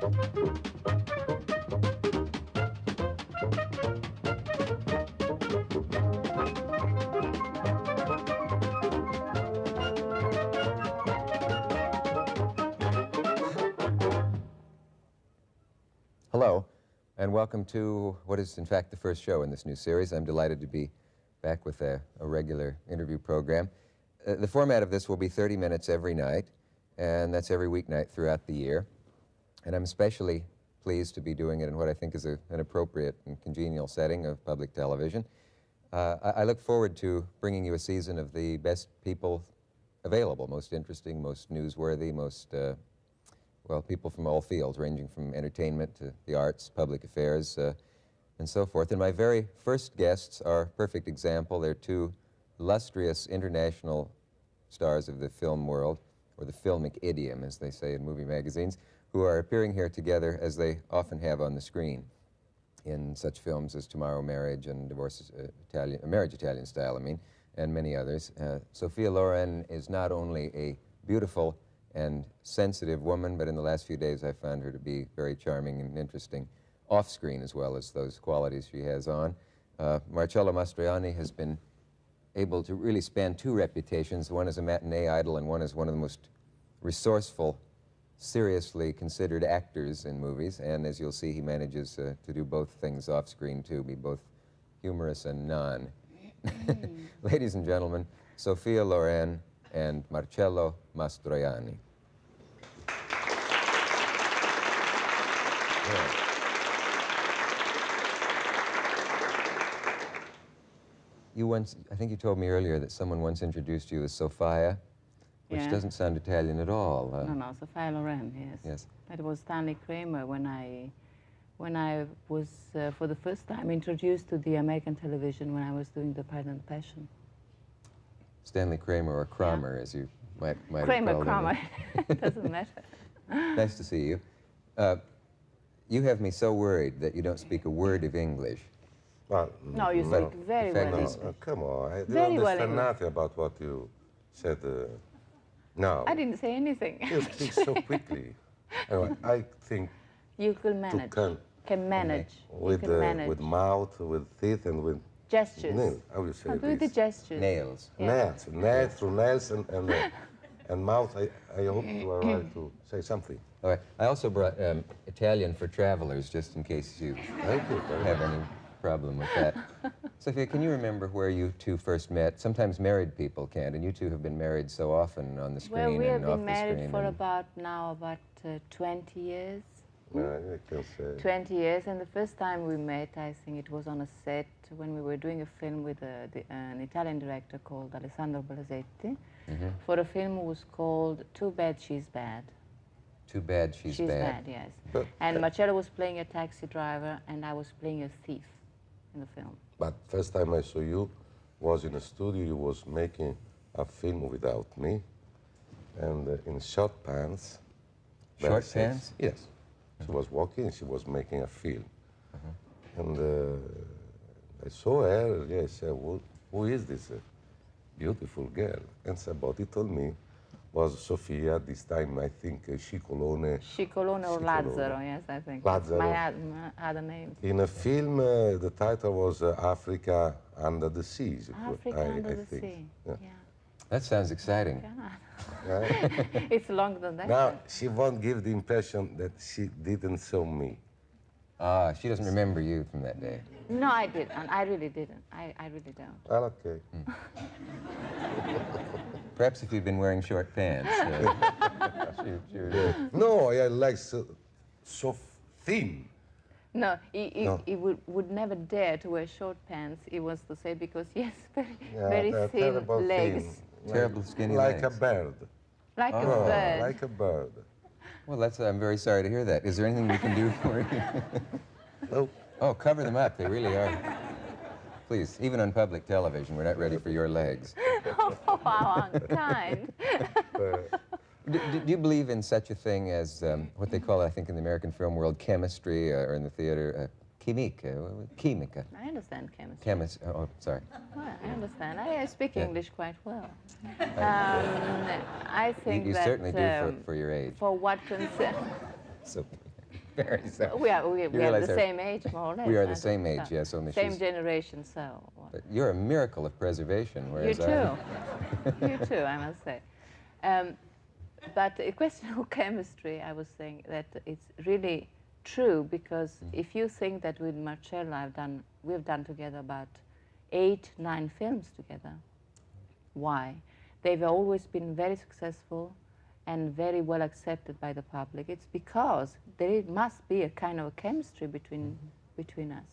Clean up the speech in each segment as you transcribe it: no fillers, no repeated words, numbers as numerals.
Hello, and welcome to what is, in fact, the first show in this new series. I'm delighted to be back with a regular interview program. The format of this will be 30 minutes every night, and that's every weeknight throughout the year. And I'm especially pleased to be doing it in what I think is an appropriate and congenial setting of public television. I look forward to bringing you a season of the best people available, most interesting, most newsworthy, most well, people from all fields, ranging from entertainment to the arts, public affairs, and so forth. And my very first guests are a perfect example. They're two illustrious international stars of the film world, or the filmic idiom, as they say in movie magazines, who are appearing here together, as they often have on the screen, in such films as Tomorrow Marriage and Divorce, Marriage Italian Style, I mean, and many others. Sophia Loren is not only a beautiful and sensitive woman, but in the last few days I found her to be very charming and interesting off-screen, as well as those qualities she has on. Marcello Mastroianni has been able to really span two reputations, one as a matinee idol and one as one of the most resourceful, seriously considered actors in movies, and as you'll see, he manages to do both things off-screen too, be both humorous and non. Ladies and gentlemen, Sophia Loren and Marcello Mastroianni. Yeah. You once, I think you told me earlier that someone once introduced you as Sophia, which doesn't sound Italian at all. No, Sophia Loren, yes. Yes. That was Stanley Kramer when I was, for the first time, introduced to the American television when I was doing The Pride and Passion. Stanley Kramer, or Kramer, as you might Kramer, have called him. it doesn't matter. Nice to see you. You have me so worried that you don't speak a word of English. Well, no, you speak very well English. Come on, I very don't well understand nothing about what you said now. I didn't say anything. You speak so quickly. Anyway, I think you could manage. Can manage. With, manage. With mouth, with teeth, and with gestures. Nails. How do you say do the gestures. Nails. Yeah. Nails, through nails and mouth. I hope you are right to say something. All right. I also brought Italian for travelers, just in case you have any problem with that. Sophia, can you remember where you two first met? Sometimes married people can't, and you two have been married so often on the screen and off the screen. Well, we have been married for about 20 years. I can say. 20 years, and the first time we met, I think it was on a set when we were doing a film with an Italian director called Alessandro Blasetti, for a film that was called Too Bad She's Bad. Too Bad She's Bad. She's bad, yes. And Marcello was playing a taxi driver, and I was playing a thief in the film. But first time I saw you was in a studio. You was making a film without me, and in short pants. Short pants? Yes. She was walking, she was making a film. And I saw her, I said, who is this beautiful girl? And somebody told me was Sophia, this time I think Scicolone. Scicolone or Lazzaro, yes, I think. Lazzaro. My other name. In a film, the title was Africa Under the Seas. Africa Under the Sea, yeah. That sounds exciting. It's longer than that. Now, she won't give the impression that she didn't saw me. Ah, she doesn't remember you from that day. No, I didn't. I really didn't. I really don't. Well, okay. Perhaps if you'd been wearing short pants. No, I like so thin. No, he would never dare to wear short pants, he was to say, because he has very thin legs. Terrible skinny legs. Like a bird. Like a bird. Like a bird. Well, I'm very sorry to hear that. Is there anything we can do for you? No. Oh, cover them up. They really are. Please, even on public television, we're not ready for your legs. Oh, how unkind. Do you believe in such a thing as what they call, I think, in the American film world, chemistry, or in the theater, chimica? I understand chemistry. Oh, sorry. Well, I understand. I speak English quite well. I think you that... certainly do for your age. For what concerns... So, Very so. We are You the realize same age, more or less. we are the aren't same age, So, yes, only same she's... generation, so... But you're a miracle of preservation, You whereas too. You too, I must say. But a question of chemistry, I was saying that it's really true, because if you think that with Marcello we've done together about 8, 9 films together. Why? They've always been very successful and very well accepted by the public. It's because there must be a kind of a chemistry between us.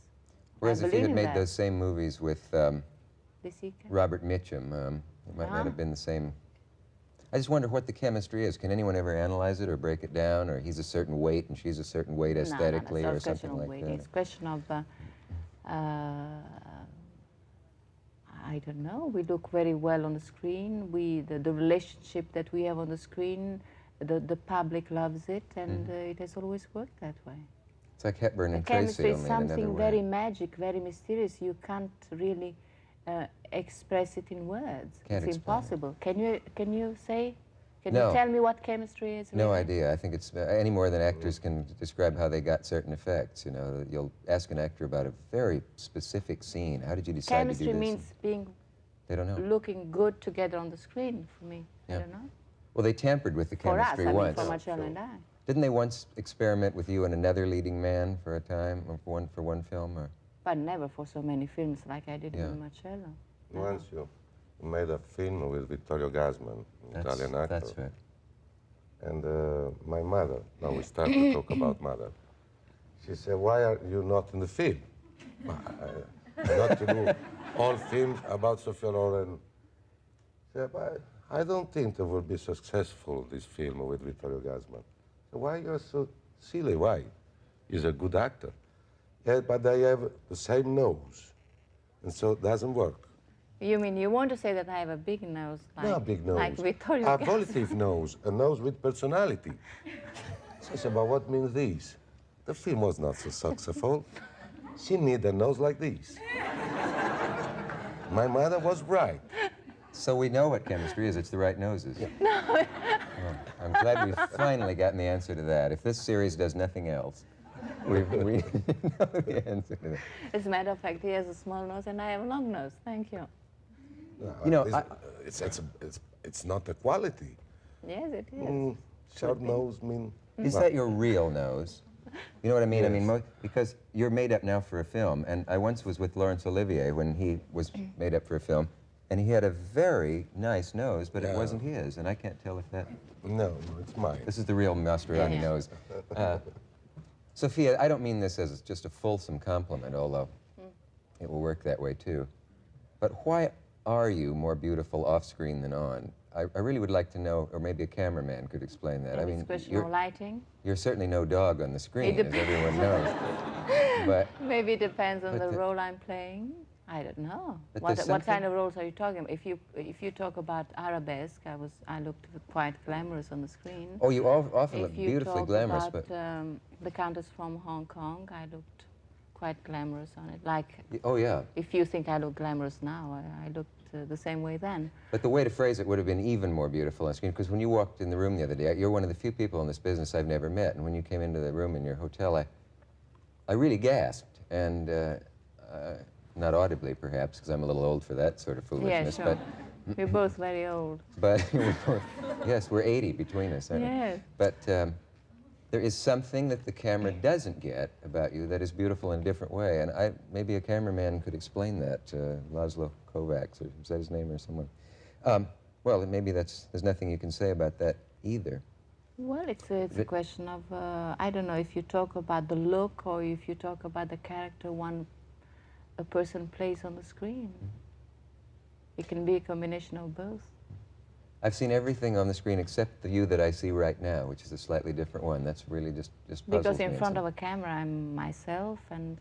Whereas if you had made those same movies with Robert Mitchum, it might not have been the same. I just wonder what the chemistry is. Can anyone ever analyze it or break it down, or he's a certain weight and she's a certain weight aesthetically, or something like that? It's a question of, I don't know, we look very well on the screen. The relationship that we have on the screen, the public loves it, and it has always worked that way. It's like Hepburn and Tracy, only is in another something way. very magic, very mysterious. You can't really express it in words. Can't it's explain impossible. Can you say? Can No. you tell me what chemistry is? No really? idea. I think it's any more than actors can describe how they got certain effects. You know, you'll ask an actor about a very specific scene. How did you decide to do this? Chemistry means being They don't know. looking good together on the screen, for me. Yeah. I don't know. Well, they tampered with the For us, chemistry I mean, once. for Marcello and I. Didn't they once experiment with you and another leading man for a time, or for one film? Or? But never for so many films like I did Yeah. with Marcello. No. Once you made a film with Vittorio Gassman, an Italian actor. That's right. And my mother, now we start to talk about mother, she said, why are you not in the film? Not to do all films about Sophia Loren. She said, but I don't think it will be successful, this film with Vittorio Gassman. So why you're so silly? Why? He's a good actor. Yeah, but they have the same nose, and so it doesn't work. You mean you want to say that I have a big nose, like, No, big nose. like Vittorio A Gassman? positive nose, a nose with personality. She said, but what means this? The film was not so successful. She need a nose like this. My mother was right. So we know what chemistry is. It's the right noses. Yeah. No. Well, I'm glad we've finally gotten the answer to that. If this series does nothing else, we know the answer to that. As a matter of fact, he has a small nose and I have a long nose. Thank you. No, You know, it's not a quality. Yes, it is. Short nose mean. Is that your real nose? You know what I mean? Yes. I mean, because you're made up now for a film, and I once was with Laurence Olivier when he was made up for a film, and he had a very nice nose, but it wasn't his, and I can't tell if that... No, it's mine. This is the real Mastroianni nose. Sophia, I don't mean this as just a fulsome compliment, although it will work that way too. But why are you more beautiful off-screen than on? I really would like to know, or maybe a cameraman could explain that. And I mean, it's a question of lighting. you're certainly no dog on the screen, as everyone knows. But maybe it depends on but the role I'm playing. I don't know. But What there's kind something- of roles are you talking about? If you talk about arabesque, I looked quite glamorous on the screen. oh, you often look If you beautifully talk glamorous, about but the Countess from Hong Kong, I looked quite glamorous on it. Like, oh yeah. if you think I look glamorous now, I looked the same way then. But the way to phrase it would have been even more beautiful on screen, because when you walked in the room the other day, you're one of the few people in this business I've never met, and when you came into the room in your hotel, I really gasped, and not audibly perhaps, because I'm a little old for that sort of foolishness, Yeah, sure. We're both very old. but yes, we're 80 between us, aren't we? Yes. But there is something that the camera doesn't get about you that is beautiful in a different way, and maybe a cameraman could explain that, Laszlo Kovacs, or is that his name, or someone? Well, maybe there's nothing you can say about that either. Well, it's a question of, I don't know, if you talk about the look or if you talk about the character a person plays on the screen. It can be a combination of both. I've seen everything on the screen except the you that I see right now, which is a slightly different one. That's really just puzzles Because me in in front some- of a camera, I'm myself, and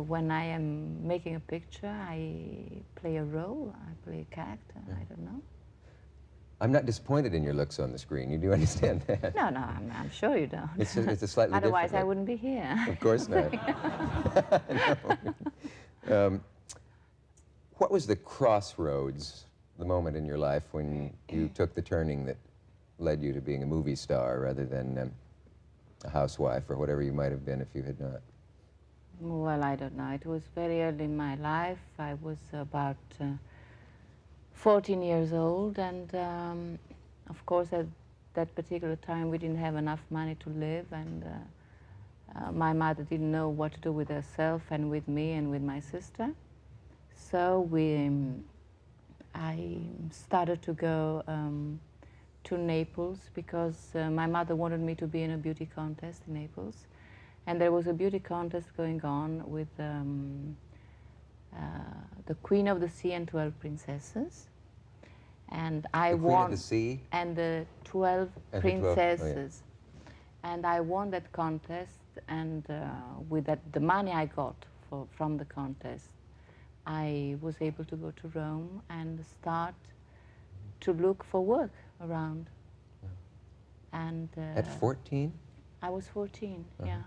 when I am making a picture, I play a role, I play a character, I don't know. I'm not disappointed in your looks on the screen. You do understand that? No, I'm sure you don't. It's a slightly Otherwise, different I look. wouldn't be here. Of course not. No. What was the crossroads, the moment in your life when you took the turning that led you to being a movie star rather than a housewife or whatever you might have been if you had not? Well, I don't know. It was very early in my life. I was about 14 years old, and of course at that particular time we didn't have enough money to live, and my mother didn't know what to do with herself and with me and with my sister. So I started to go to Naples because my mother wanted me to be in a beauty contest in Naples. And there was a beauty contest going on with the Queen of the Sea and 12 Princesses. And I won. The Queen of the Sea? And the 12 Princesses. Oh, yeah. And I won that contest, and with the money I got from the contest, I was able to go to Rome and start to look for work around. Yeah. And at 14? I was 14, yeah.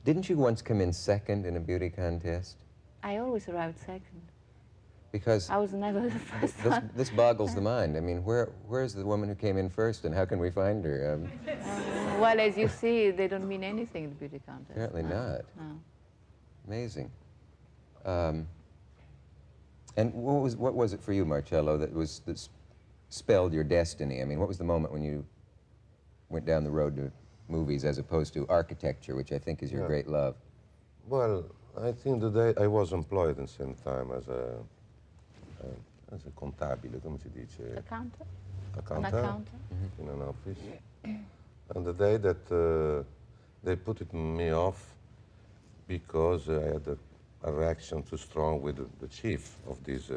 Didn't you once come in second in a beauty contest? I always arrived second. Because I was never the first one. This boggles the mind. I mean, where's the woman who came in first, and how can we find her? Well, as you see, they don't mean anything in the beauty contest. Apparently not. No. Amazing. And what was it for you, Marcello, that spelled your destiny? I mean, what was the moment when you went down the road to movies as opposed to architecture, which I think is your great love? Well, I think the day I was employed at the same time as a contabile, come si dice? Accountant? Accountant. An accountant. In an office. And the day that they put me off because I had a reaction too strong with the chief of this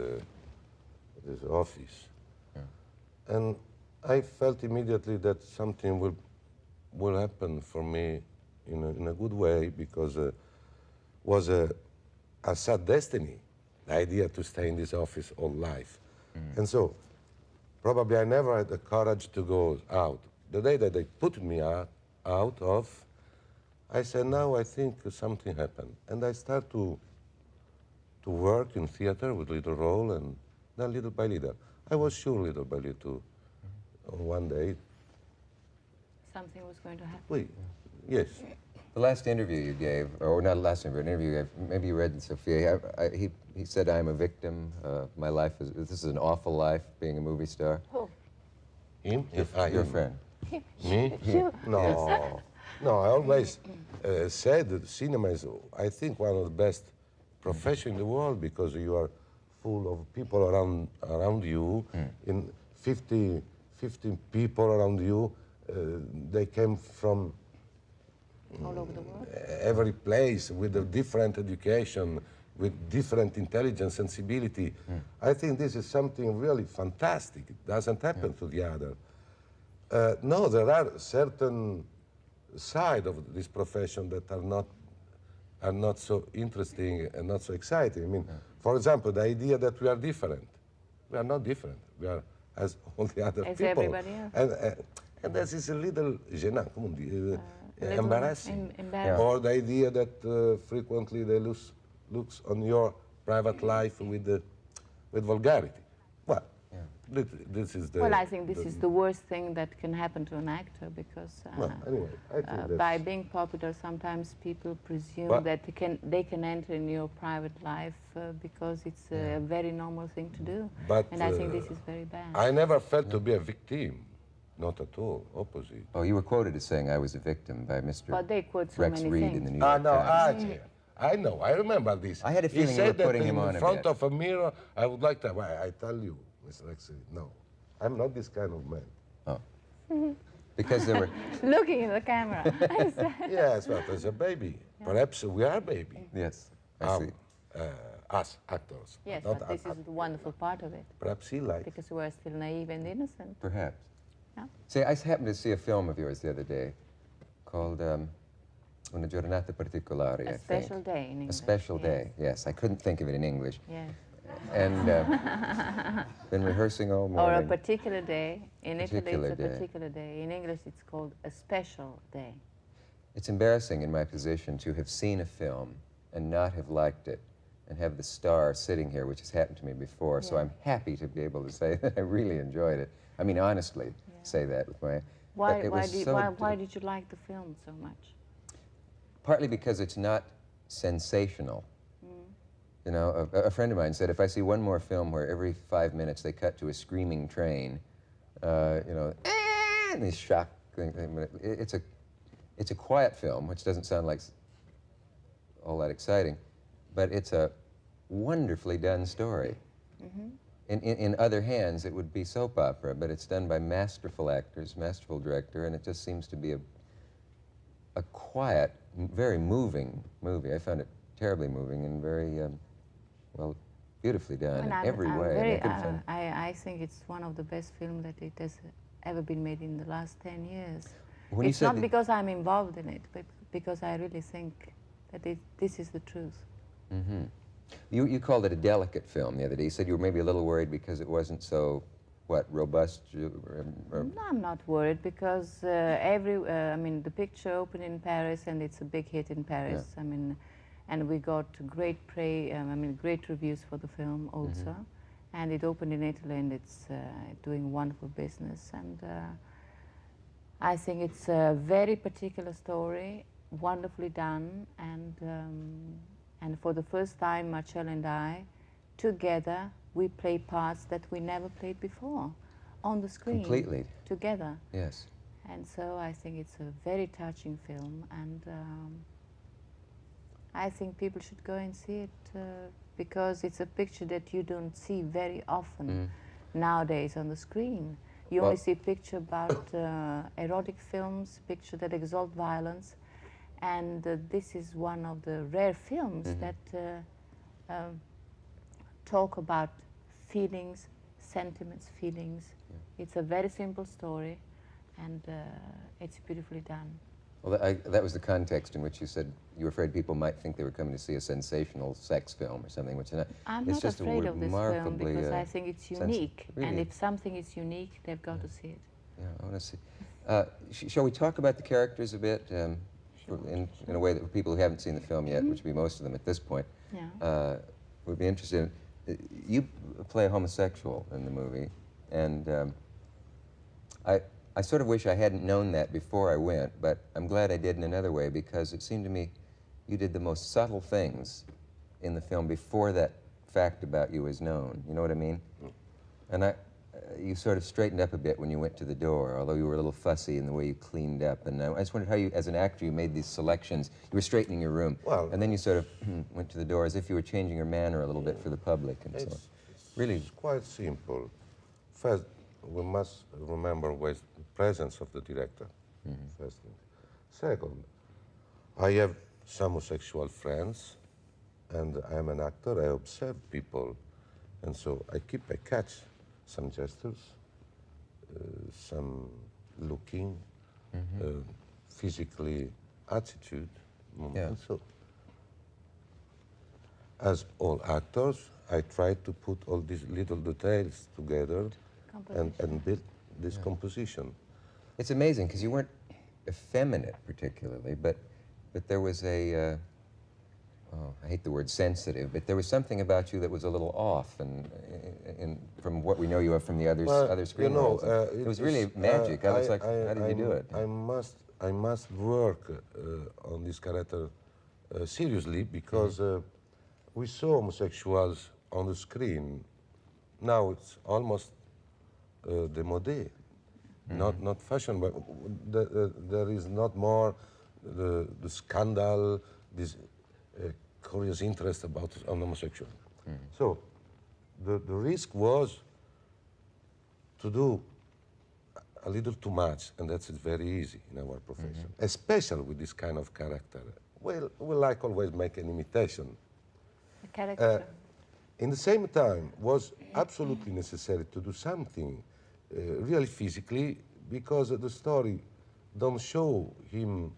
office. Yeah. And I felt immediately that something will happen for me in a good way, because it was a sad destiny, the idea to stay in this office all life. And so probably I never had the courage to go out. The day that they put me out of, I said, now I think something happened. And I start to work in theater with little role, and then little by little. I was sure little by little, one day. Something was going to happen. Oui, yes. The last interview you gave, or not last interview, an interview you gave, maybe you read it, Sophia, he said, I'm a victim, my life this is an awful life, being a movie star. Who? Him? Your friend. Me? No. No, I always said that cinema is, I think, one of the best professions in the world, because you are full of people around you. In 50 people around you, they came from All over the world? Every place, with a different education, with different intelligence, sensibility. I think this is something really fantastic. It doesn't happen to the other. No, there are certain sides of this profession that are not so interesting and not so exciting. I mean, for example, the idea that we are different. We are not different. We are as all the other as people. Everybody else. And that is a little gênant, embarrassing. Embarrassing. Or the idea that frequently they looks on your private life with vulgarity. Well, this is the... Well, I think this is the worst thing that can happen to an actor, because well, anyway, I think by being popular, sometimes people presume that they can enter in your private life because it's a very normal thing to do. But, and I think this is very bad. I never felt to be a victim. Not at all. Opposite. Oh, you were quoted as saying I was a victim by Mr. But they quote so Rex many Reed things. in the New York Times. I know. I remember this. I had a feeling he you were said that putting him on a in front bit. of a mirror. I would like to. I tell you, Mr. Rex Reed, no, I'm not this kind of man. Oh. Because there were... Looking in the camera. Yes, but as a baby. Yeah. Perhaps we are baby. Yes, I see. Us, actors. Yes, but this is the wonderful part of it. Perhaps he likes. Because we're still naive and innocent. Perhaps. Yeah. See, I happened to see a film of yours the other day called Una giornata particolare, A special day in English. A special day, yes. I couldn't think of it in English. Yes. And been rehearsing all morning. Or a particular day. In Italy, it's a day. particular day. In English, it's called a special day. It's embarrassing in my position to have seen a film and not have liked it, and have the star sitting here, which has happened to me before. Yeah. So I'm happy to be able to say that I really enjoyed it. I mean, honestly, say that with my Why, it was why did you like the film so much? Partly because it's not sensational. You know, a friend of mine said, if I see one more film where every 5 minutes they cut to a screaming train, you know, and these shock thing, it's a quiet film, which doesn't sound like all that exciting, but it's a wonderfully done story. In other hands, it would be soap opera, but it's done by masterful actors, masterful director, and it just seems to be a quiet, very moving movie. I found it terribly moving and very, well, beautifully done in every way. I think it's one of the best films that it has ever been made in the last 10 years. When it's not because I'm involved in it, but because I really think that this is the truth. You called it a delicate film the other day. You said you were maybe a little worried because it wasn't so, what, robust? No, I'm not worried because I mean, the picture opened in Paris and it's a big hit in Paris. I mean, and we got great great reviews for the film also. And it opened in Italy and it's doing wonderful business. And I think it's a very particular story, wonderfully done, and for the first time, Marcello and I, together, we play parts that we never played before, on the screen. Completely. Together. Yes. And so I think it's a very touching film, and I think people should go and see it, because it's a picture that you don't see very often nowadays on the screen. You only see picture about erotic films, picture that exalt violence, and this is one of the rare films that talk about feelings, sentiments, feelings. It's a very simple story, and it's beautifully done. Well, that was the context in which you said you were afraid people might think they were coming to see a sensational sex film or something, which I'm it's not just afraid of this film because I think it's unique, really? and if something is unique, they've got to see it. Yeah, I want to see. Shall we talk about the characters a bit, in a way that people who haven't seen the film yet, which would be most of them at this point, would be interested in? You play a homosexual in the movie, and I sort of wish I hadn't known that before I went, but I'm glad I did in another way, because it seemed to me you did the most subtle things in the film before that fact about you was known. You know what I mean? And you sort of straightened up a bit when you went to the door, although you were a little fussy in the way you cleaned up. And I just wondered how you, as an actor, you made these selections. You were straightening your room, and then you sort of went to the door as if you were changing your manner a little bit for the public and so on. Really? It's quite simple. First, we must remember the presence of the director, first thing. Second, I have some homosexual friends, and I am an actor. I observe people, and so I catch some gestures, some looking, physically attitude. And so, as all actors, I try to put all these little details together and build this composition. It's amazing, because you weren't effeminate particularly, but there was a, I hate the word sensitive, but there was something about you that was a little off, and from what we know you of from the other screen roles. It was really magic. I was like, how did you do it? I must work on this character seriously, because we saw homosexuals on the screen. Now it's almost démodé, not fashion, but there is not more the scandal, this curious interest about homosexual. So the risk was to do a little too much, and that's very easy in our profession, especially with this kind of character. Well, we like always make an imitation. A character. In the same time, was absolutely necessary to do something really physically, because the story don't show him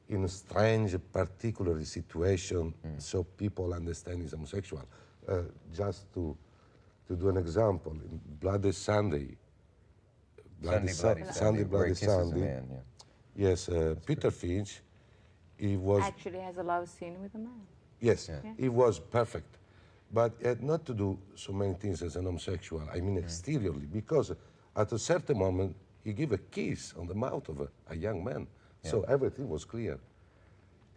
in a strange, particular situation, so people understand he's homosexual. Just to do an example, in Bloody Sunday, Bloody Sunday. Yes, Peter Finch, he was... Actually has a love scene with a man. Yes, he was perfect. But he had not to do so many things as an homosexual, I mean exteriorly, because at a certain moment he gave a kiss on the mouth of a young man. So everything was clear.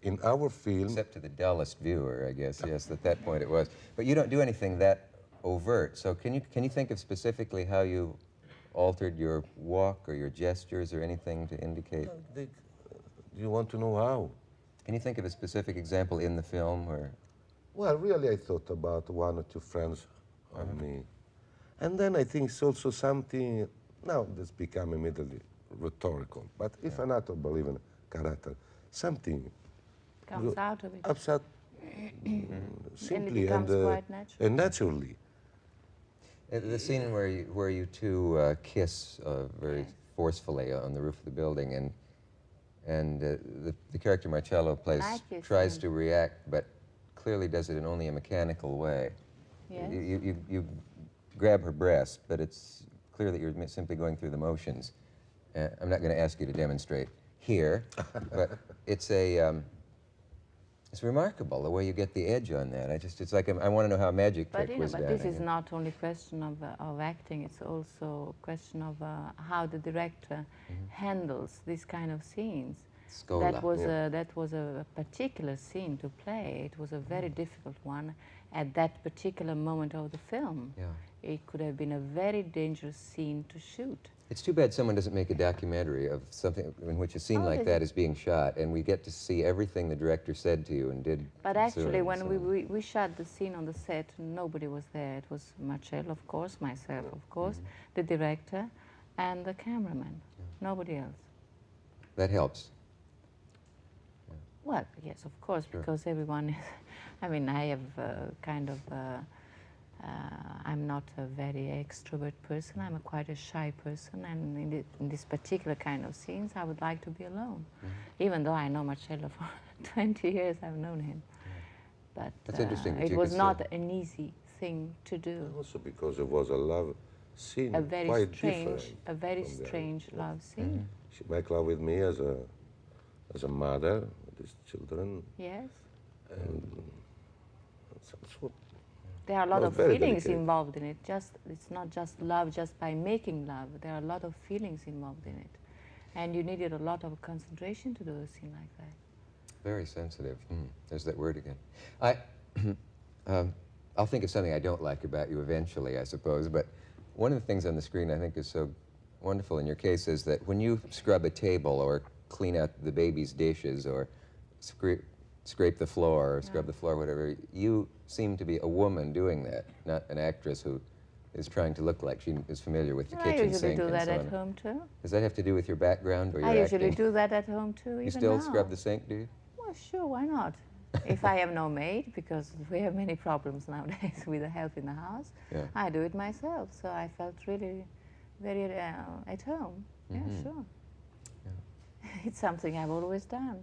In our film... Except to the dullest viewer, I guess, yes, at that point it was. But you don't do anything that overt, so can you think of specifically how you altered your walk or your gestures or anything to indicate? Do you want to know how? Can you think of a specific example in the film, or? Well, really, I thought about one or two friends of me. And then I think it's also something, now this become immediately rhetorical, but if an actor believes in a character, something Comes out of it. upset simply And it becomes quite natural. and naturally. The scene where you two kiss very forcefully on the roof of the building, and the character Marcello plays tries to react, but clearly does it in only a mechanical way. Yes. You grab her breast, but it's clear that you're simply going through the motions. I'm not going to ask you to demonstrate here, but it's remarkable the way you get the edge on that. It's like I want to know how a magic trick was done. But this is not only a question of acting, it's also a question of how the director handles these kind of scenes. Scola. That was a particular scene to play. It was a very difficult one at that particular moment of the film. Yeah. It could have been a very dangerous scene to shoot. It's too bad someone doesn't make a documentary of something in which a scene like that is being shot, and we get to see everything the director said to you and did. But actually, when we shot the scene on the set, nobody was there. It was Marcello, of course, myself, of course, the director, and the cameraman. Nobody else. That helps. Well, yes, of course, because everyone is... I mean, I have kind of... I'm not a very extrovert person. I'm quite a shy person, and in this particular kind of scenes, I would like to be alone. Even though I know Marcello for 20 years, I've known him. But That's interesting. it was not an easy thing to do. Also because it was a love scene, A very quite strange, different. a very strange love scene. She made love with me as a mother with his children. Yes. And some sort. There are a lot of very feelings delicate. involved in it. It's not just love just by making love. There are a lot of feelings involved in it. And you needed a lot of concentration to do a scene like that. Very sensitive. There's that word again. I'll think of something I don't like about you eventually, I suppose, but one of the things on the screen I think is so wonderful in your case is that when you scrub a table or clean out the baby's dishes or scrape the floor or scrub the floor, whatever, you seem to be a woman doing that, not an actress who is trying to look like she is familiar with the kitchen sink. I usually do that so at on. home too. Does that have to do with your background or your I usually acting? do that at home too. You even still now. scrub the sink, do you? Well, sure, why not? If I have no maid, because we have many problems nowadays with the help in the house, I do it myself. So I felt really very at home. Yeah, sure. Yeah. It's something I've always done.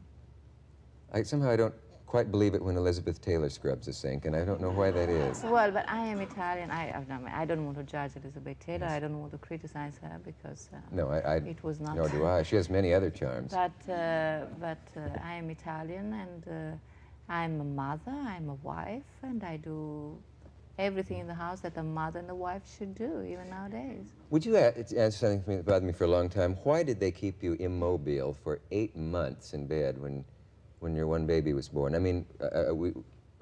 Somehow I don't quite believe it when Elizabeth Taylor scrubs a sink, and I don't know why that is. Well, but I am Italian. I don't want to judge Elizabeth Taylor. I don't want to criticize her because it was not. Nor do I. She has many other charms. But I am Italian, and I'm a mother. I'm a wife, and I do everything in the house that a mother and a wife should do, even nowadays. Would you answer something that bothered me for a long time? Why did they keep you immobile for 8 months in bed when your one baby was born? I mean,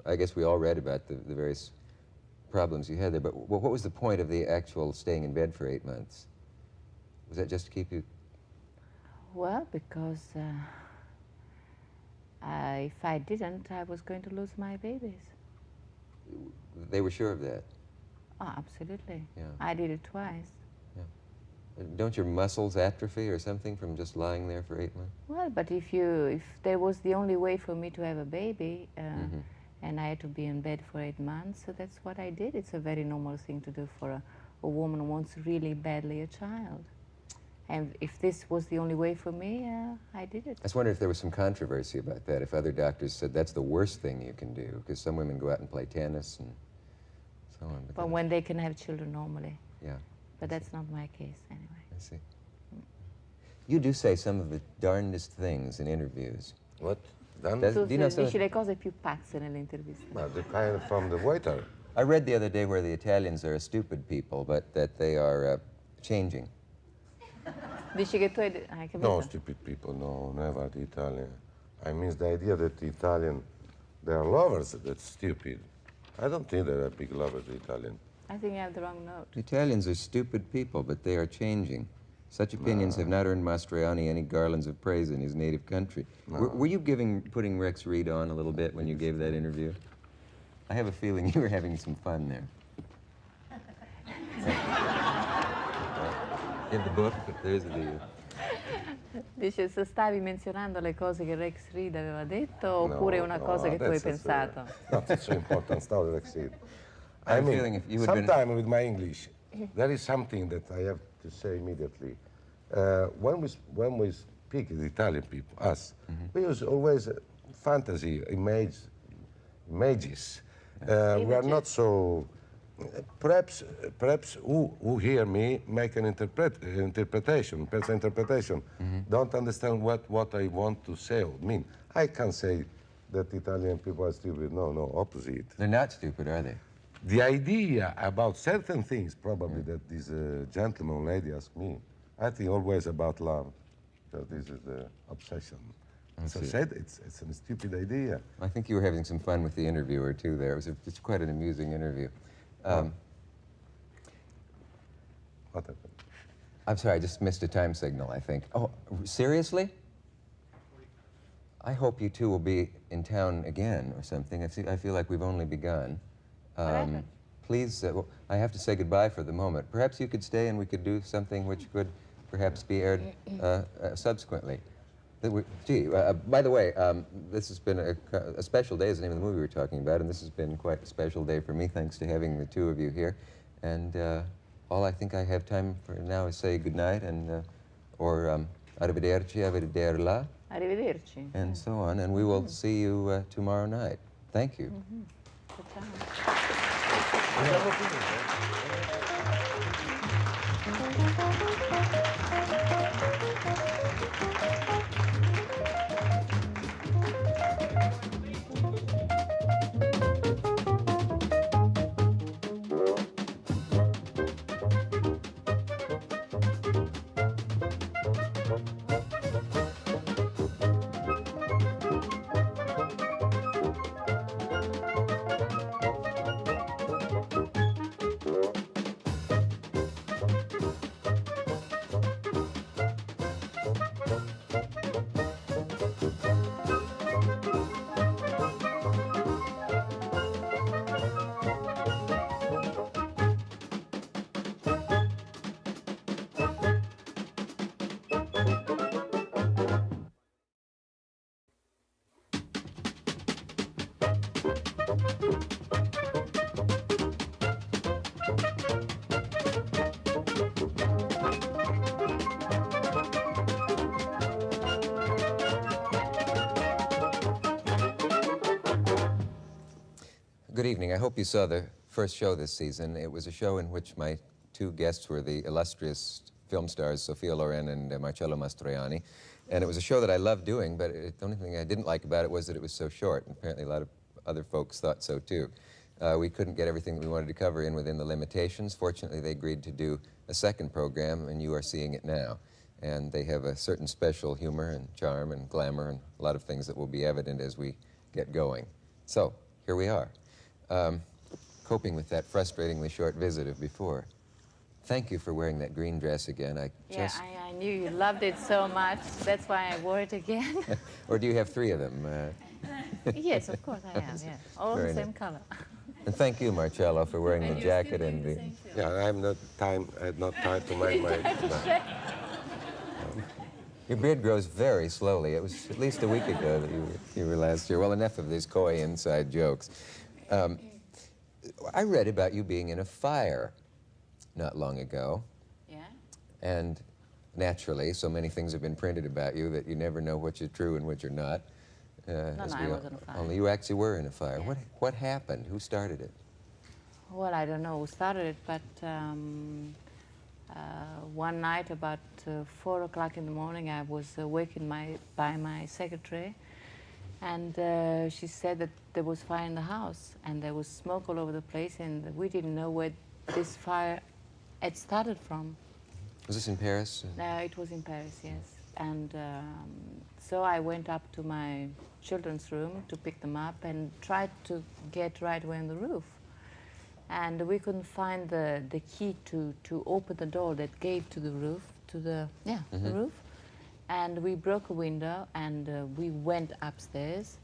I guess we all read about the various problems you had there, but what was the point of the actual staying in bed for 8 months? Was that just to keep you? Well, because if I didn't, I was going to lose my babies. They were sure of that? Oh, absolutely. Yeah. I did it twice. Don't your muscles atrophy or something from just lying there for 8 months? Well, but if there was the only way for me to have a baby, and I had to be in bed for 8 months, so that's what I did. It's a very normal thing to do for a woman who wants really badly a child. And if this was the only way for me, I did it. I was wondering if there was some controversy about that, if other doctors said that's the worst thing you can do, because some women go out and play tennis and so on. But when they can have children normally. Yeah. But that's not my case, anyway. I see. You do say some of the darndest things in interviews. What? Done? Do you know some? Dici le cose più pazze nelle interviste. The kind from the waiter. I read the other day where the Italians are stupid people, but that they are changing. Dici che tu hai capito? No, stupid people, no, never the Italian. I mean the idea that the Italian, they are lovers, that's stupid. I don't think they are big lovers, the Italian. I think you have the wrong note. The Italians are stupid people, but they are changing. Such opinions have not earned Mastroianni any garlands of praise in his native country. Were you putting Rex Reed on a little bit when you gave that interview? I have a feeling you were having some fun there. In the book, there's the... Dice se stavi menzionando le cose che Rex Reed aveva detto oppure una cosa che tu hai pensato. Not such an important story, Rex Reed. I have a feeling if you had been... Sometime with my English, there is something that I have to say immediately. When we speak the Italian people, us, we use always fantasy images. We are not so. Perhaps who hear me make an interpretation, personal interpretation, don't understand what I want to say or mean. I can't say that Italian people are stupid. No, opposite. They're not stupid, are they? The idea about certain things, probably that this gentleman lady asked me, I think always about love, because this is the obsession. As I said, it's a stupid idea. I think you were having some fun with the interviewer, too, there. It's quite an amusing interview. What happened? I'm sorry, I just missed a time signal, I think. Oh, seriously? I hope you two will be in town again or something. I feel like we've only begun. Please, well, I have to say goodbye for the moment. Perhaps you could stay and we could do something which could perhaps be aired subsequently. By the way, this has been a special day, is the name of the movie we're talking about, and this has been quite a special day for me, thanks to having the two of you here. And all I think I have time for now is say goodnight and, or arrivederci, arrivederla. Arrivederci. And so on, and we will see you tomorrow night. Thank you. Good evening. I hope you saw the first show this season. It was a show in which my two guests were the illustrious film stars Sophia Loren and Marcello Mastroianni. And it was a show that I loved doing, but the only thing I didn't like about it was that it was so short. And apparently a lot of other folks thought so too. We couldn't get everything that we wanted to cover in within the limitations. Fortunately, they agreed to do a second program, and you are seeing it now. And they have a certain special humor and charm and glamour and a lot of things that will be evident as we get going. So, here we are. Coping with that frustratingly short visit of before. Thank you for wearing that green dress again. I knew you loved it so much. That's why I wore it again. Or do you have three of them? Yes, of course I have, yeah. All the same color. And thank you, Marcello, for wearing the jacket and the... Yeah, I had not time to make my... Your beard grows very slowly. It was at least a week ago that you were last here. Well, enough of these coy inside jokes. I read about you being in a fire not long ago. Yeah? And naturally, so many things have been printed about you that you never know which are true and which are not. No, I wasn't in a fire. Only you actually were in a fire. Yeah. What happened? Who started it? Well, I don't know who started it, but one night about 4 o'clock in the morning, I was wakened by my secretary, and she said that there was fire in the house, and there was smoke all over the place, and we didn't know where this fire had started from. Was this in Paris? It was in Paris, yes. And so I went up to my children's room to pick them up and tried to get right away on the roof. And we couldn't find the key to open the door that gave to the roof, the roof. And we broke a window and we went upstairs.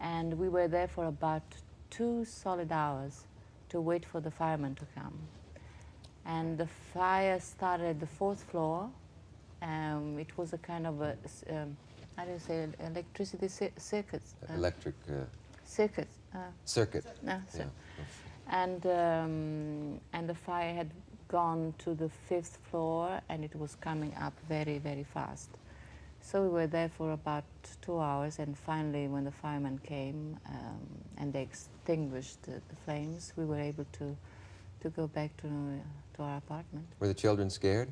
And we were there for about 2 solid hours to wait for the firemen to come. And the fire started at the 4th floor. It was a kind of a, how do you say, electricity circuit. Electric... Circuit. Circuit. No, yeah. And the fire had gone to the 5th floor, and it was coming up very, very fast. So we were there for about 2 hours, and finally, when the firemen came and they extinguished the flames, we were able to go back to our apartment. Were the children scared?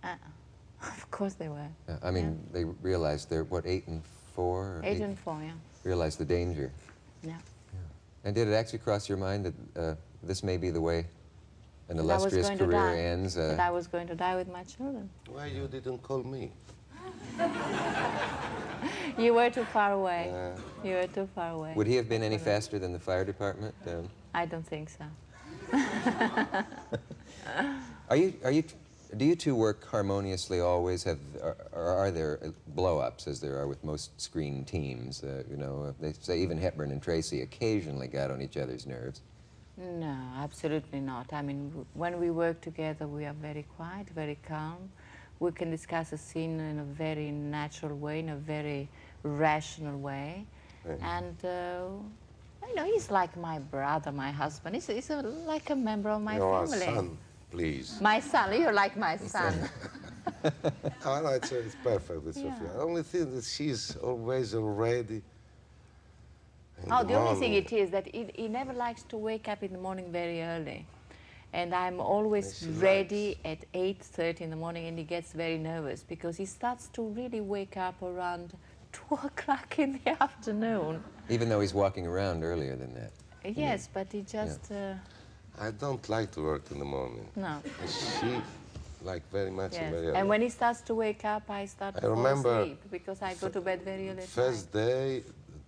Of course they were. I mean, they realized they're, what, 8 and 4? 8 and 4, yeah. Realized the danger. Yeah. And did it actually cross your mind that this may be the way an illustrious career ends? That I was going to die with my children. Why you didn't call me? You were too far away. You were too far away. Would he have been any faster than the fire department? I don't think so. Do you two work harmoniously always? Or are there blow-ups, as there are with most screen teams? You know, they say even Hepburn and Tracy occasionally got on each other's nerves. No, absolutely not. I mean, when we work together, we are very quiet, very calm. We can discuss a scene in a very natural way, in a very rational way. Right. And, you know, he's like my brother, my husband. He's like a member of my family. Your son, please. My son, you're like my son. Oh, no, it's perfect with Sophia. The only thing that she's always ready. The only thing it is that he never likes to wake up in the morning very early. And I'm always ready at 8:30 in the morning, and he gets very nervous because he starts to really wake up around 2 o'clock in the afternoon. Even though he's walking around earlier than that. Yes, but he just... I don't like to work in the morning. No. She like very much and very early. And when he starts to wake up, I start to fall asleep because I go to bed very early. First day,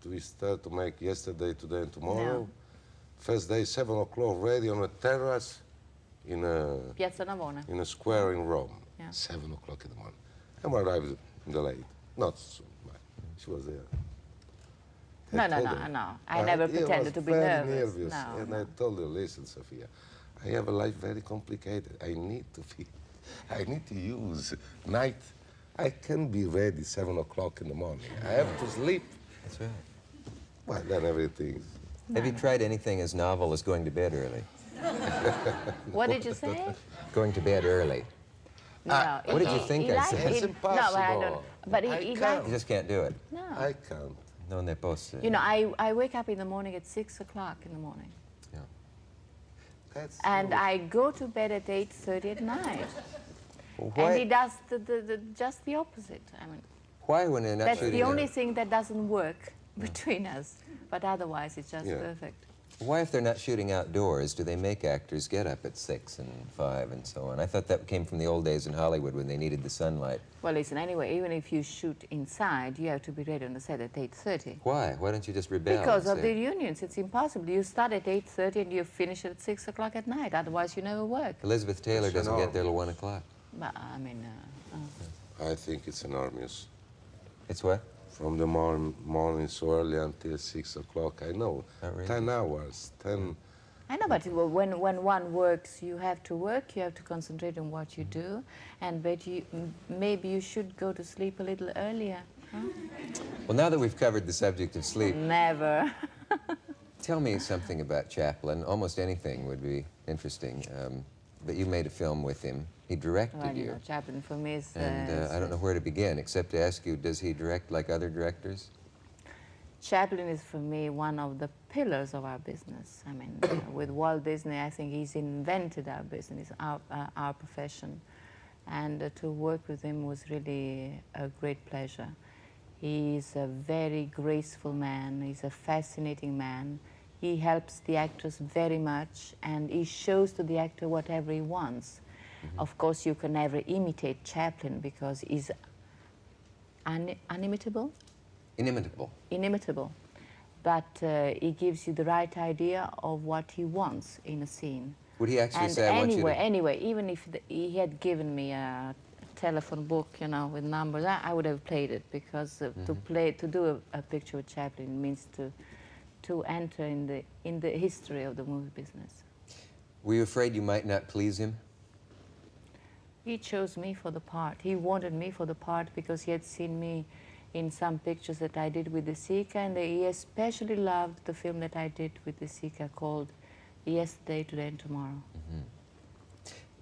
we start to make yesterday, today, and tomorrow. No. First day, 7 o'clock, ready on a terrace in a Piazza Navona. In a square in Rome. Yeah. 7 o'clock in the morning. And we arrived in the late. Not so much. She was there. No. I never pretended to be nervous. No, and I told her, listen, Sophia, I have a life very complicated. I need to use night. I can be ready 7 o'clock in the morning. I have to sleep. That's right. Well, then everything. Have you tried anything as novel as going to bed early? What did you say? Going to bed early. No. What did you think I said? It's impossible. No, I don't. But he You just can't do it. No. I can't. No, they're both. You know, I wake up in the morning at 6 o'clock in the morning. Yeah. And I go to bed at 8:30 at night. Why? And he does just the opposite. I mean, why, when they're not that's shooting the only thing that doesn't work between us. But otherwise, it's just perfect. Why, if they're not shooting outdoors, do they make actors get up at 6 and 5 and so on? I thought that came from the old days in Hollywood when they needed the sunlight. Well, listen, anyway, even if you shoot inside, you have to be ready on the set at 8:30. Why? Why don't you just rebel? Because of the unions. It's impossible. You start at 8:30 and you finish at 6 o'clock at night. Otherwise, you never work. Elizabeth Taylor doesn't get there till 1 o'clock. But, I mean... I think it's enormous. It's what? From the morning so early until 6 o'clock, I know. 10 hours, 10... I know, but when one works, you have to work, you have to concentrate on what you do, and maybe you should go to sleep a little earlier. Huh? Well, now that we've covered the subject of sleep... Never. Tell me something about Chaplin. Almost anything would be interesting. But you made a film with him. He directed you. Know, Chaplin for me is... And I don't know where to begin, except to ask you, does he direct like other directors? Chaplin is, for me, one of the pillars of our business. I mean, with Walt Disney, I think he's invented our business, our profession. And to work with him was really a great pleasure. He's a very graceful man. He's a fascinating man. He helps the actors very much, and he shows to the actor whatever he wants. Of course, you can never imitate Chaplin because he's unimitable. Inimitable. But he gives you the right idea of what he wants in a scene. Would he actually And say, I want you to... anyway, even if he had given me a telephone book, you know, with numbers, I would have played it, because to do a picture with Chaplin means to enter in the history of the movie business. Were you afraid you might not please him? He chose me for the part. He wanted me for the part because he had seen me in some pictures that I did with De Sica, and he especially loved the film that I did with De Sica called Yesterday, Today and Tomorrow.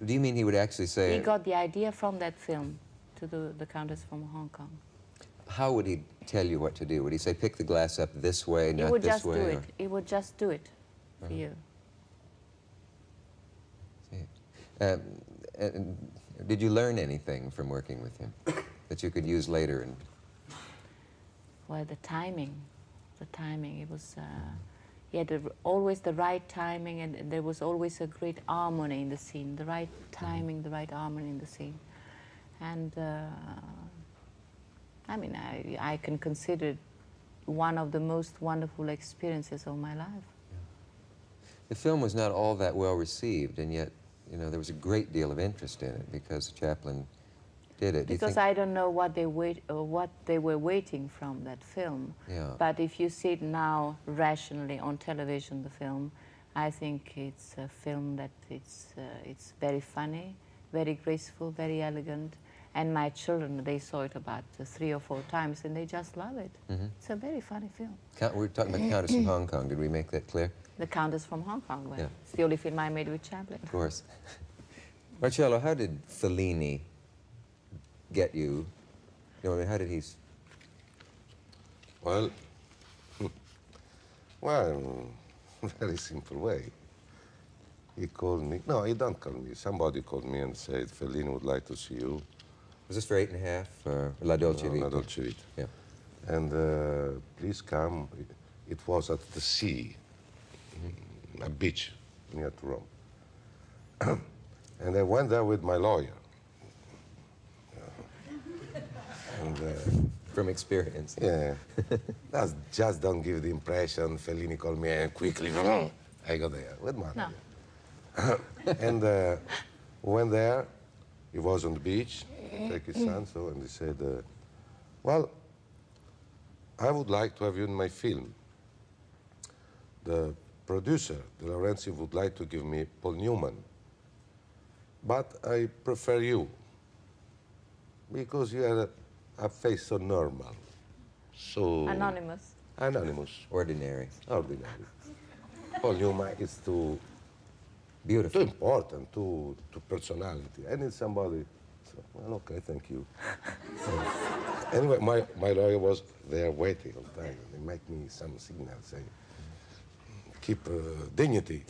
Do you mean he would actually say... He got the idea from that film to do The Countess from Hong Kong. How would he tell you what to do? Would he say, pick the glass up this way, not this way? He would just do it. He would just do it for you. And did you learn anything from working with him that you could use later? And well, the timing. It was, he had always the right timing, and there was always a great harmony in the scene. The right timing, the right harmony in the scene. And I mean, I can consider it one of the most wonderful experiences of my life. The film was not all that well received, and yet, you know, there was a great deal of interest in it because Chaplin did it. Because I don't know what they were waiting from that film. Yeah. But if you see it now rationally on television, the film, I think it's a film that it's very funny, very graceful, very elegant. And my children, they saw it about 3 or 4 times, and they just love it. It's a very funny film. We're talking about Countess from Hong Kong. Did we make that clear? The Countess from Hong Kong. Well, Yeah. it's the only film I made with Chaplin. Of course. Marcello, how did Fellini get you? You know, I mean, how did he... Well, very simple way. He called me. No, he don't call me. Somebody called me and said, Fellini would like to see you. Was this for 8½, or La Dolce Vita? La Dolce Vita. Yeah. And please come. It was at the sea, a beach near to Rome. And I went there with my lawyer. And, from experience. Yeah. Just don't give the impression Fellini called me and quickly, I go there with my lawyer. And went there. He was on the beach, take his son, and he said, well, I would like to have you in my film. The producer, De Laurentiis, would like to give me Paul Newman, but I prefer you because you have a face so normal, so... Anonymous. Anonymous. Ordinary. Ordinary. Paul Newman is too... Beautiful. Too important, too personality. I need somebody. So, well, okay, thank you. Anyway, my lawyer was there waiting all the time. They make me some signal saying, keep dignity.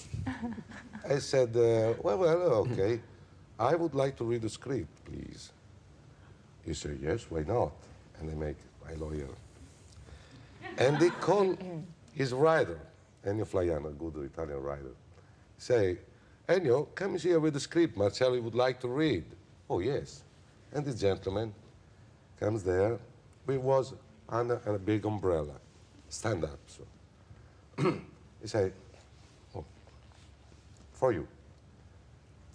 I said, well, okay. I would like to read the script, please. He said, yes, why not? And I make my lawyer. And they call his writer, Ennio Flaiano, a good Italian writer, say, Ennio, come here with the script. Marcello would like to read. Oh, yes. And this gentleman comes there. We was under a big umbrella, stand up. So he said, oh, for you.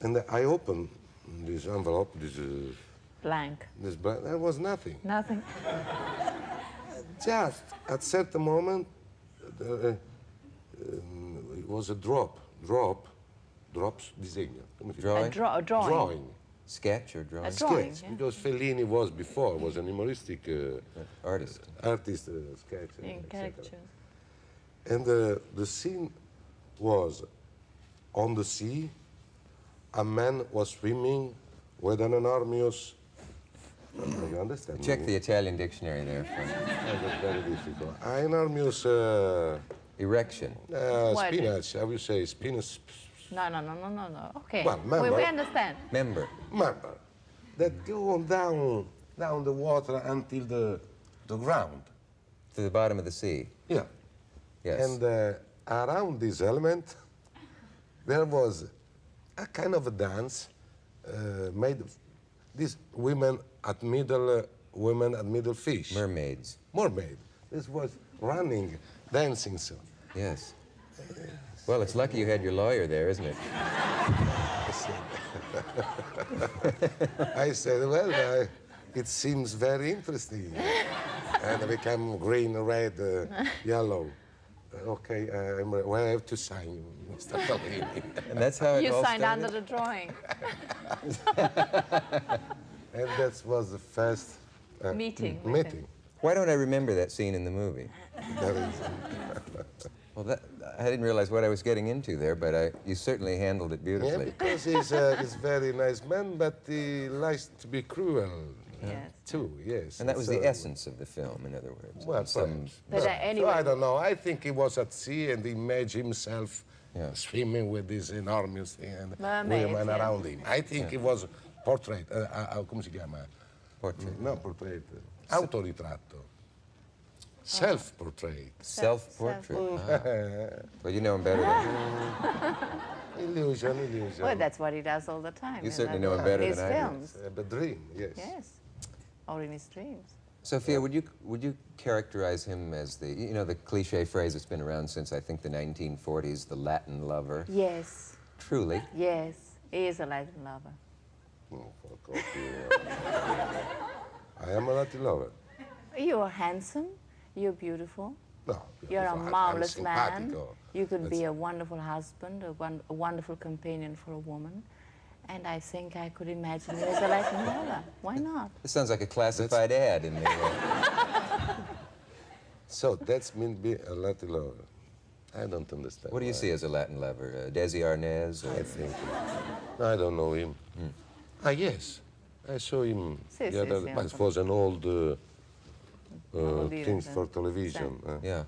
And I opened this envelope, this... Blank. This blank. There was nothing. Nothing. Just at certain moment, it was a drops, disegno. Drawing? A drawing. Drawing. Sketch or drawing? A drawing, Sketch, yeah. because Fellini was before, was an humoristic artist. Sketch. In characters. And the scene was on the sea, a man was swimming with an enormous... You understand? Check the Italian dictionary there. That's very difficult. An enormous... Erection. spinach, I will say spinach. No. Okay. Well, member. We understand. Member. That go on down the water until the ground. To the bottom of the sea. Yeah. Yes. And around this element, there was a kind of a dance made these women at middle fish. Mermaids. Mermaid. This was running, dancing. So. Yes. Well, it's lucky you had your lawyer there, isn't it? I said, well, it seems very interesting. And it became green, red, yellow. Okay, well, I have to sign, Mr. Fellini. And that's how it You all signed started? under the drawing. And that was the first Meeting with meeting. Why don't I remember that scene in the movie? That is, Well, I didn't realize what I was getting into there, but you certainly handled it yeah, beautifully. because he's a very nice man, but he likes to be cruel Yes. too, yes. And that was so- the essence of the film, in other words. Well, Some- But so anyway- I don't know. I think he was at sea and he imagined himself Yeah. swimming with this enormous thing and Mermaids, women yeah. around him. I think it was portrait. Come si chiama? Portrait. No, portrait. Autoritratto. Self-portrait. Self-portrait. Ah. Well, you know him better than Illusion. Well, that's what he does all the time. You in certainly that- know him better his than I do. films. The dream, yes. Yes. Or in his dreams. Sophia, would you characterize him as the cliche phrase that's been around since I think the 1940s, the Latin lover? Yes. Truly. Yes. He is a Latin lover. Oh, fuck off you. I am a Latin lover. You are handsome. You're beautiful. No. You're a I'm marvelous man. simpatico. You could be That's- a wonderful husband, a wonderful companion for a woman. And I think I could imagine you as a Latin lover. Why not? This sounds like a classified ad in the... So that's mean be a Latin lover. I don't understand. What do you why. see as a Latin lover? Desi Arnaz? I think. I don't know him. Ah, yes. I saw him Sì, the sì, other sì, but it was an old Devo dire, things sì. for television. Yeah.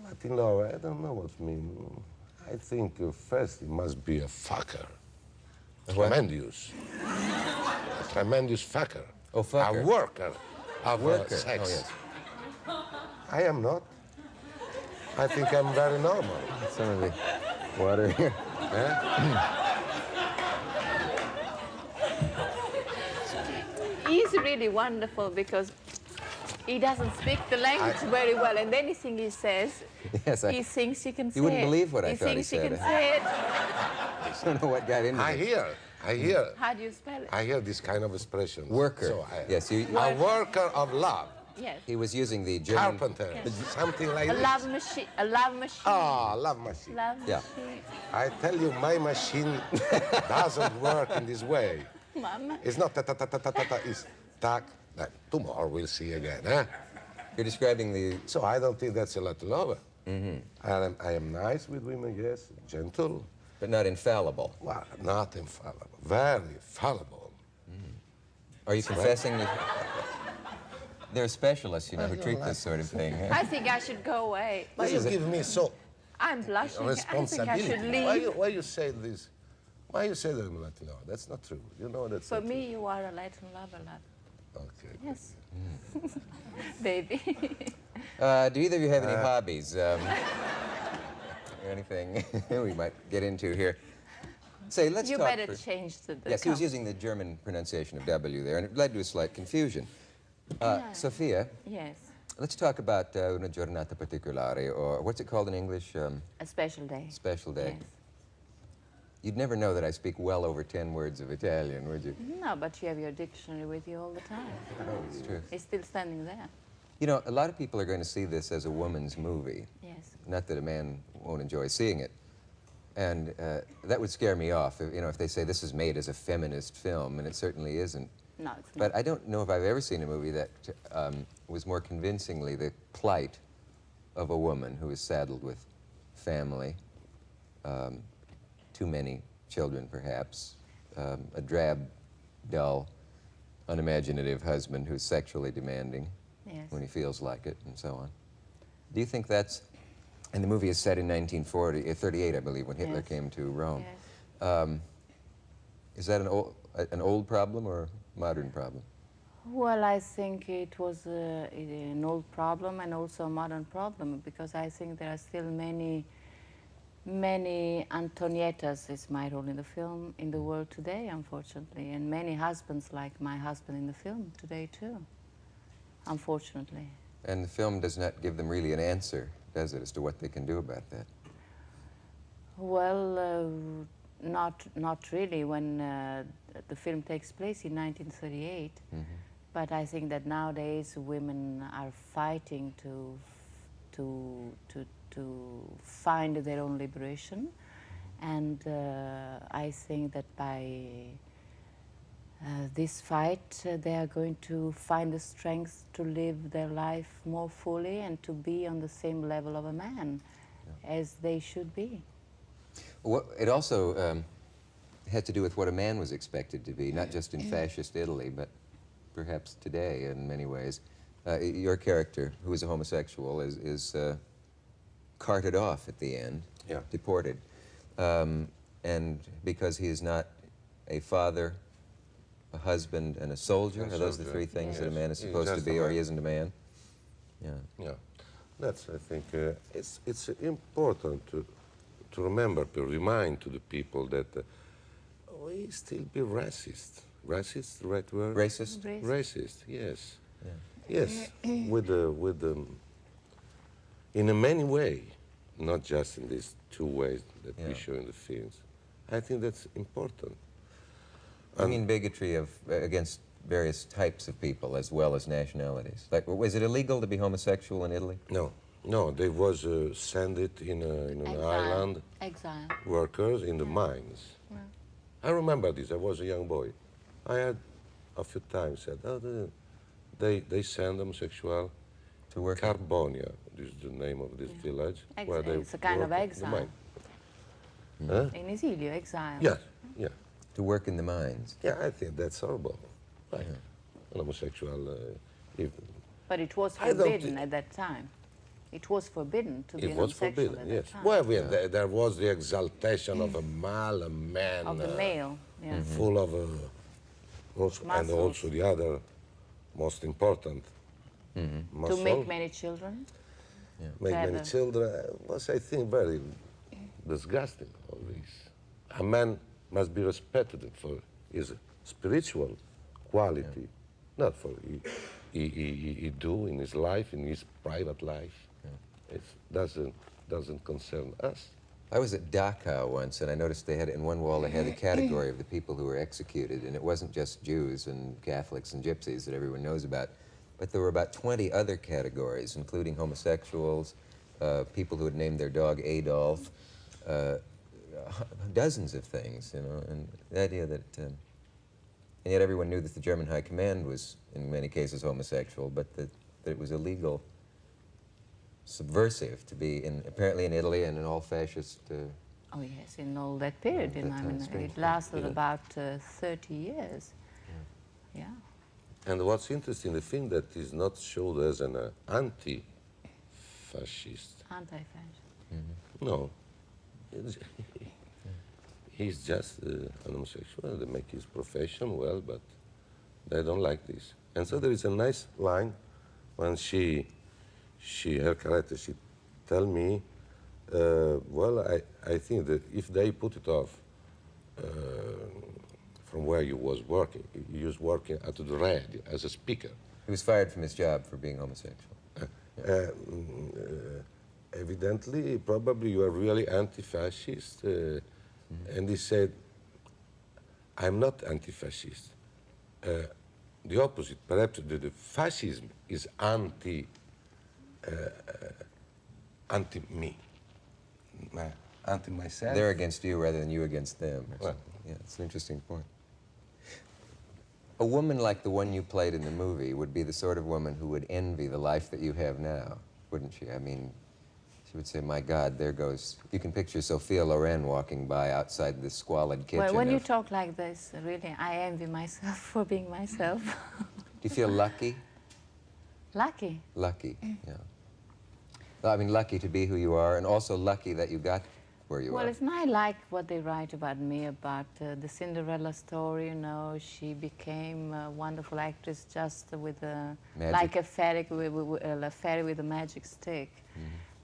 Latin lover, I don't know what it means. I think first he must be a fucker. A what? Tremendous. A tremendous fucker. Oh, fucker. A worker of Worker. sex. Oh, yes. I am not. I think I'm very normal. Some of the water here. He's really wonderful because he doesn't speak the language very well, and anything he says, Yes, he thinks he can say You wouldn't it. believe what I he thought he thinks he said. can say it. I don't know what got into I it. hear. How do you spell it? I hear this kind of expression. Worker. So Yes, you... a worker of love. Yes. He was using the German... Carpenter. Something like A this. love machine. A love machine. Ah, love machine. Love Yeah. machine. I tell you, my machine doesn't work in this way. Mama. It's not ta-ta-ta-ta-ta-ta, it's tac. Tomorrow we'll see again, eh? You're describing the... So I don't think that's a Latin lover. I am nice with women, yes, gentle. But not infallible. Well, not infallible, very fallible. Are you confessing that... There are specialists, you know, who treat this sort of thing. I think I should go away. Why you give me so I'm blushing. I think I responsibility? should leave. Why you say this? Why you say that I'm Latin lover? That's not true. You know that's For not me, you are a Latin lover, love. true. Okay. Yes. Baby. Do either of you have any hobbies? Anything we might get into here? Say, let's You talk better for... change the Yes, he was using the German pronunciation of W there, and it led to a slight confusion. Sophia, Yes. let's talk about una giornata particolare, or what's it called in English? A special day. Special day. Yes. You'd never know that I speak well over 10 words of Italian, would you? No, but you have your dictionary with you all the time. Oh, it's true. It's still standing there. You know, a lot of people are going to see this as a woman's movie. Yes. Not that a man won't enjoy seeing it. And that would scare me off, if they say this is made as a feminist film, and it certainly isn't. No, it's not. But I don't know if I've ever seen a movie that was more convincingly the plight of a woman who is saddled with family, too many children perhaps, a drab, dull, unimaginative husband who's sexually demanding Yes. when he feels like it, and so on. Do you think that's... And the movie is set in 1938, I believe, when Hitler Yes. came to Rome. Yes. Is that an old problem or a modern problem? Well, I think it was an old problem and also a modern problem because I think there are still many Many Antoniettas is my role in the film in the world today, unfortunately, and many husbands like my husband in the film today too, unfortunately. And the film does not give them really an answer, does it, as to what they can do about that? Well, not really when the film takes place in 1938, but I think that nowadays women are fighting to find their own liberation, and I think that by this fight they are going to find the strength to live their life more fully and to be on the same level of a man as they should be. Well, it also had to do with what a man was expected to be, not just in fascist Italy, but perhaps today in many ways. Your character, who is a homosexual, is carted off at the end, deported. And because he is not a father, a husband, and a soldier, are those the three things that a man is supposed to be, or he isn't a man? Yeah. That's, I think, it's important to remember, to remind to the people that we still be racist. Racist, the right word? Racist? Racist, yes. Yes, in a many way, not just in these two ways that we show in the films. I think that's important. I mean bigotry against various types of people as well as nationalities. Like, was it illegal to be homosexual in Italy? No, they was sent it in an island. Exile. Workers in the mines. Yeah. I remember this. I was a young boy. I had a few times said, they send homosexual to work. Carbonia. This is the name of this village. Where they it's a kind of work exile. In esilio, exile. Yeah. To work in the mines. Yeah, I think that's horrible. Right. An homosexual. But it was forbidden at that time. It was forbidden to be an homosexual at that time. Well, there was the exaltation of a man. Of the male, full of, and also the other most important muscle. To make many children. Make many children was, I think, very disgusting, all this. A man must be respected for his spiritual quality, not for he do in his life, in his private life. It doesn't concern us. I was at Dachau once, and I noticed they had, in one wall, they had a category of the people who were executed, and it wasn't just Jews and Catholics and gypsies that everyone knows about, but there were about 20 other categories, including homosexuals, people who had named their dog Adolf, dozens of things, you know, and the idea that, and yet everyone knew that the German High Command was, in many cases, homosexual, but that it was illegal, subversive to be, apparently in Italy and in all fascist... oh yes, in all that period. It lasted about 30 years. Yeah. And what's interesting, the thing that is not showed as an anti-fascist. Anti-fascist. No. He's just an homosexual. They make his profession well, but they don't like this. And so there is a nice line when her character, she tell me, well, I think that if they put it off from where you was working, you was working at the radio as a speaker. He was fired from his job for being homosexual. Evidently, probably you are really anti-fascist. And he said, I'm not anti-fascist. The opposite, perhaps the fascism is anti-me, anti-myself. They're against you rather than you against them. Well, yeah, it's an interesting point. A woman like the one you played in the movie would be the sort of woman who would envy the life that you have now, wouldn't she? I mean, she would say, my God, there goes... You can picture Sophia Loren walking by outside this squalid kitchen. Well, when you talk like this, really, I envy myself for being myself. Do you feel lucky? Lucky? Lucky, yeah. Well, I mean, lucky to be who you are, and also lucky that you got where you are. Well, it's not like what they write about me, about the Cinderella story, you know. She became a wonderful actress just with a... Magic. Like a fairy with a magic stick.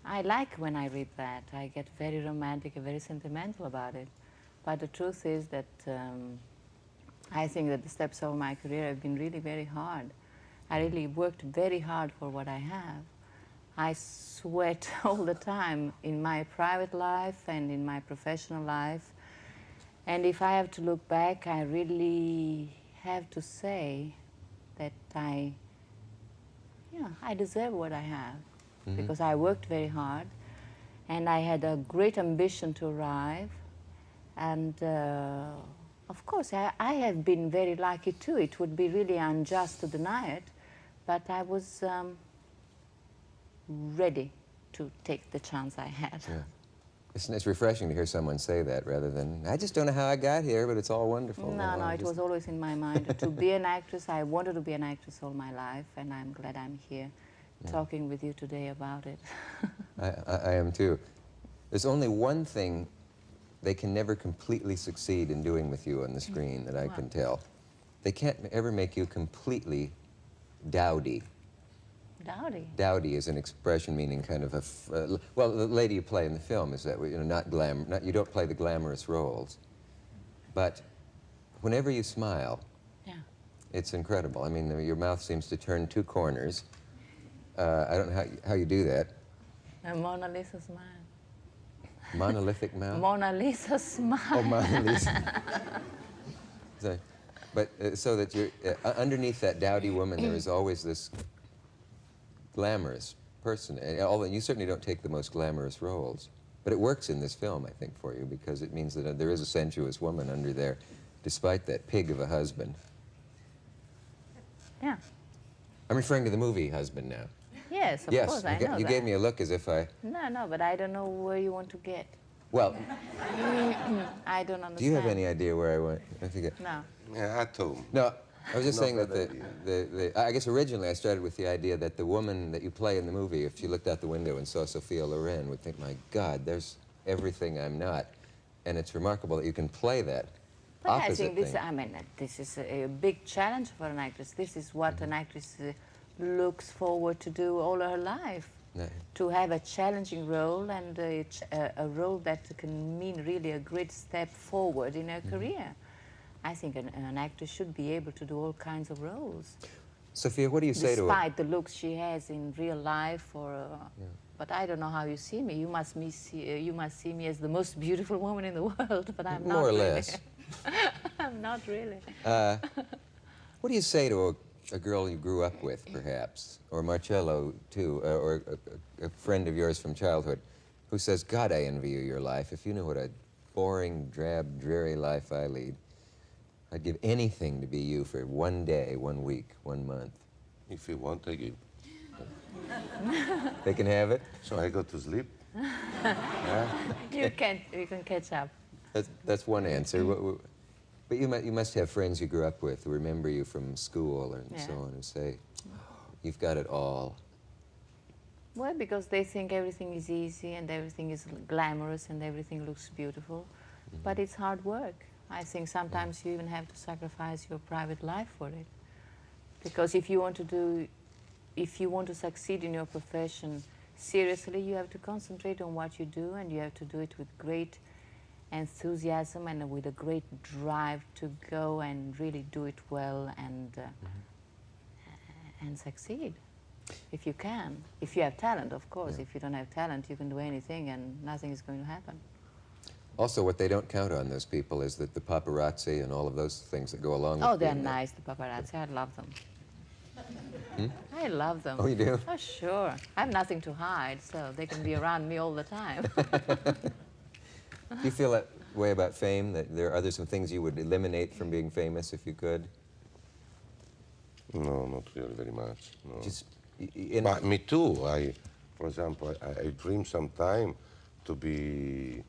I like when I read that. I get very romantic and very sentimental about it. But the truth is that I think that the steps of my career have been really very hard. I really worked very hard for what I have. I sweat all the time in my private life and in my professional life. And if I have to look back, I really have to say that I deserve what I have. Because I worked very hard and I had a great ambition to arrive. And of course, I have been very lucky too. It would be really unjust to deny it, but I was ready to take the chance I had. Yeah. It's refreshing to hear someone say that rather than, I just don't know how I got here, but it's all wonderful. No, it was always in my mind. To be an actress, I wanted to be an actress all my life, and I'm glad I'm here talking with you today about it. I am too. There's only one thing they can never completely succeed in doing with you on the screen that I can tell. They can't ever make you completely dowdy. Dowdy? Dowdy is an expression meaning kind of a, well, the lady you play in the film is that, you know, you don't play the glamorous roles. But whenever you smile, it's incredible. I mean, your mouth seems to turn two corners. I don't know how you do that. A Mona Lisa smile. Monolithic mouth? Mona Lisa smile. Oh, Mona Lisa. So, but so that you're, underneath that dowdy woman, there is always this glamorous person. And although you certainly don't take the most glamorous roles. But it works in this film, I think, for you, because it means that there is a sensuous woman under there, despite that pig of a husband. Yeah. I'm referring to the movie husband now. Yes, of course, I know that. You gave me a look as if I... No, but I don't know where you want to get. Well... I don't understand. Do you have any idea where I went? I forget. No. Yeah, I told him. No, I was just saying that I guess originally I started with the idea that the woman that you play in the movie, if she looked out the window and saw Sophia Loren, would think, my God, there's everything I'm not. And it's remarkable that you can play that But opposite I think this, thing. I mean, this is a big challenge for an actress. This is what an actress looks forward to do all her life. No. To have a challenging role and a role that can mean really a great step forward in her career. I think an actor should be able to do all kinds of roles. Sophia, what do you say to her? Despite the looks she has in real life, but I don't know how you see me. You must see me as the most beautiful woman in the world, but I'm not More or really. less. I'm not really. What do you say to a girl you grew up with, perhaps, or Marcello, too, or a friend of yours from childhood, who says, God, I envy you your life. If you knew what a boring, drab, dreary life I lead, I'd give anything to be you for 1 day, 1 week, 1 month. If you want, I give. They can have it? So I go to sleep. You can catch up. That's one answer. But you must have friends you grew up with who remember you from school and so on and say, oh, you've got it all. Well, because they think everything is easy and everything is glamorous and everything looks beautiful. But it's hard work. I think sometimes you even have to sacrifice your private life for it. Because if you want to succeed in your profession seriously, you have to concentrate on what you do, and you have to do it with great enthusiasm and with a great drive to go and really do it well and succeed, if you can. If you have talent, of course. If you don't have talent, you can do anything and nothing is going to happen. Also, what they don't count on, those people, is that the paparazzi and all of those things that go along with Oh, they're being there. nice, the paparazzi. I love them. I love them. Oh, you do? Oh, sure. I have nothing to hide, so they can be around me all the time. Do you feel that way about fame, that are there some things you would eliminate from being famous if you could? No, not really very much. No. Just, But me too. For example, I dream sometime to be...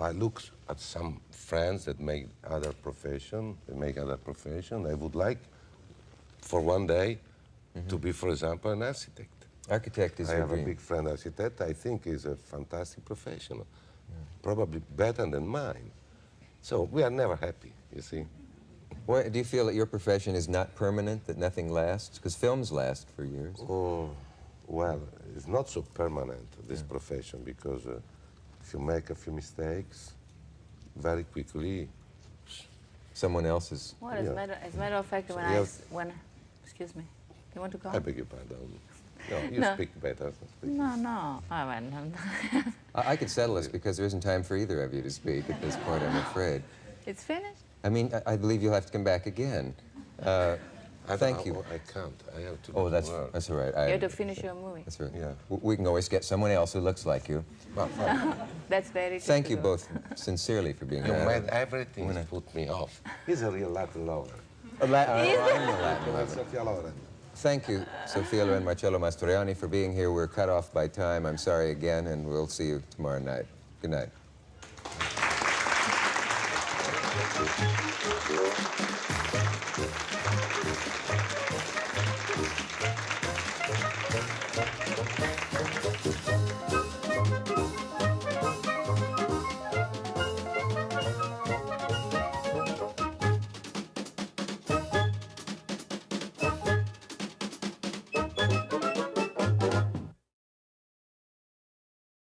I look at some friends that make other profession. I would like, for 1 day, to be, for example, an architect. Architect is I your have dream. a big friend architect. I think is a fantastic professional, probably better than mine. So we are never happy, you see. Do you feel that your profession is not permanent, that nothing lasts? Because films last for years. Oh, Well, it's not so permanent, this profession, because if you make a few mistakes, very quickly, Someone else's. Well, as a matter of fact, excuse me, you want to go? I beg your pardon. No, you No. speak better. No. Oh, well, I could settle this because there isn't time for either of you to speak at this point, I'm afraid. It's finished? I mean, I believe you'll have to come back again. Thank you. I can't. I have to Oh, go that's to work. all right. You have to finish your movie. That's right. Yeah. We can always get someone else who looks like you. Well, fine. That's very Thank you typical. both sincerely for being You here. made everything put me off. He's a real Latin lover. I'm a Latin lover. Sophia Loren. Thank you, Sophia Loren Marcello Mastroianni, for being here. We're cut off by time. I'm sorry again, and we'll see you tomorrow night. Good night.